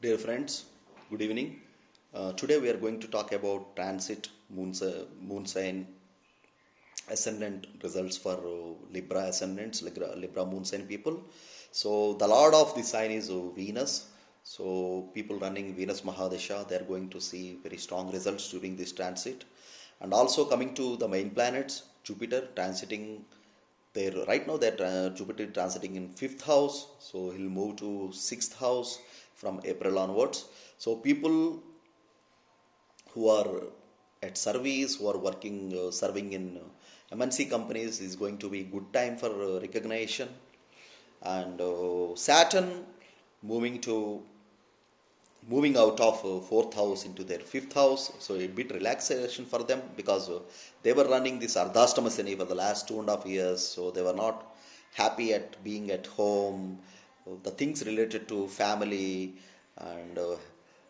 Dear friends, good evening. Today we are going to talk about transit moon sign ascendant results for Libra ascendants, Libra moon sign people. So the lord of the sign is Venus. So people running Venus Mahadasha, they are going to see very strong results during this transit. And also coming to the main planets, Jupiter transiting there right now that Jupiter transiting in fifth house, so he'll move to sixth house from April onwards. So people who are at service, who are working, serving in MNC companies, is going to be good time for recognition. And Saturn moving to moving out of fourth house into their fifth house, so a bit relaxation for them because they were running this ardhastama Shani for the last 2.5 years, so they were not happy at being at home. The things related to family and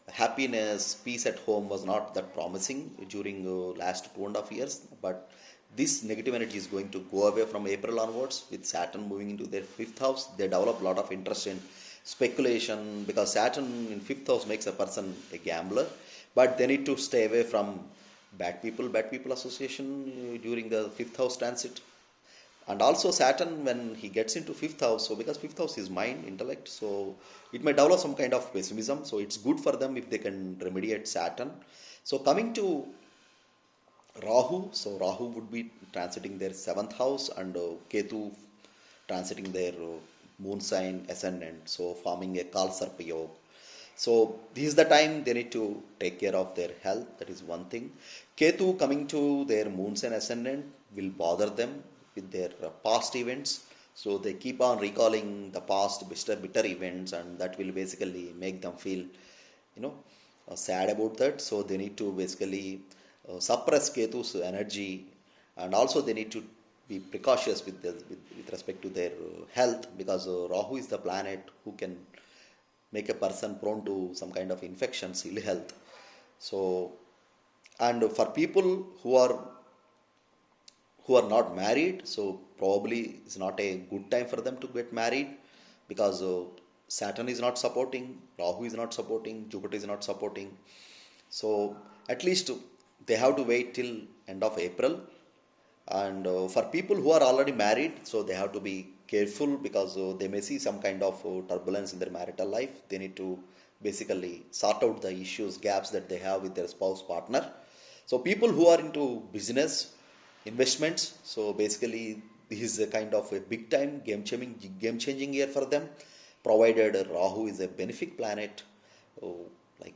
happiness, peace at home was not that promising during last 2.5 years. But this negative energy is going to go away from April onwards with Saturn moving into their fifth house. They develop a lot of interest in speculation because Saturn in fifth house makes a person a gambler, but they need to stay away from bad people association during the fifth house transit. And also Saturn when he gets into fifth house, so because fifth house is mind intellect, so it may develop some kind of pessimism, so it's good for them if they can remediate Saturn. So coming to Rahu, so Rahu would be transiting their seventh house, and Ketu transiting their moon sign ascendant, so forming a Kalsarpa yoga. So this is the time they need to take care of their health. That is one thing. Ketu coming to their moon sign ascendant will bother them with their past events. So they keep on recalling the past bitter events, and that will basically make them feel, sad about that. So they need to basically suppress Ketu's energy, and also they need to be precautious with respect to their health because Rahu is the planet who can make a person prone to some kind of infections, ill health. So, and for people who are not married, so probably it's not a good time for them to get married because Saturn is not supporting, Rahu is not supporting, Jupiter is not supporting. So at least they have to wait till end of April. And for people who are already married, so they have to be careful because they may see some kind of turbulence in their marital life. They need to basically sort out the issues, gaps that they have with their spouse partner. So people who are into business investments, so basically this is a kind of a big time game changing year for them, provided Rahu is a benefic planet, like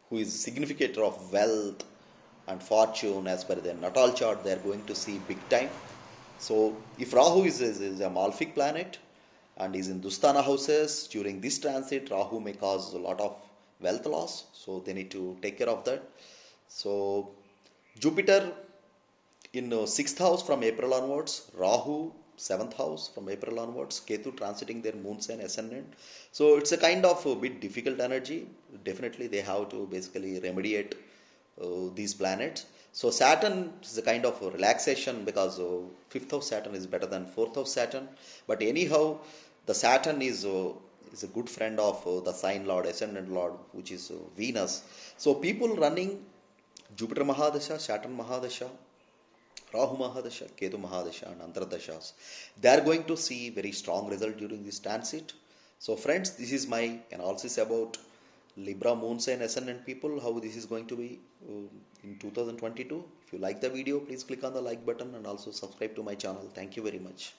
who is significator of wealth and fortune. As per their natal chart, they are going to see big time. So if Rahu is a malefic planet and is in Dustana houses during this transit, Rahu may cause a lot of wealth loss, so they need to take care of that. So Jupiter in sixth house from April onwards, Rahu seventh house from April onwards, Ketu transiting their moon sign ascendant. So it's a kind of a bit difficult energy. Definitely they have to basically remediate these planets. So Saturn is a kind of a relaxation because fifth house Saturn is better than fourth house Saturn. But anyhow, the Saturn is a good friend of the sign lord, ascendant lord, which is Venus. So people running Jupiter Mahadasha, Saturn Mahadasha, Rahu Mahadasha, Ketu Mahadasha, and Antardashas, they are going to see very strong result during this transit. So friends, this is my analysis about Libra moon sign ascendant people, how this is going to be in 2022. If you like the video, please click on the like button and also subscribe to my channel. Thank you very much.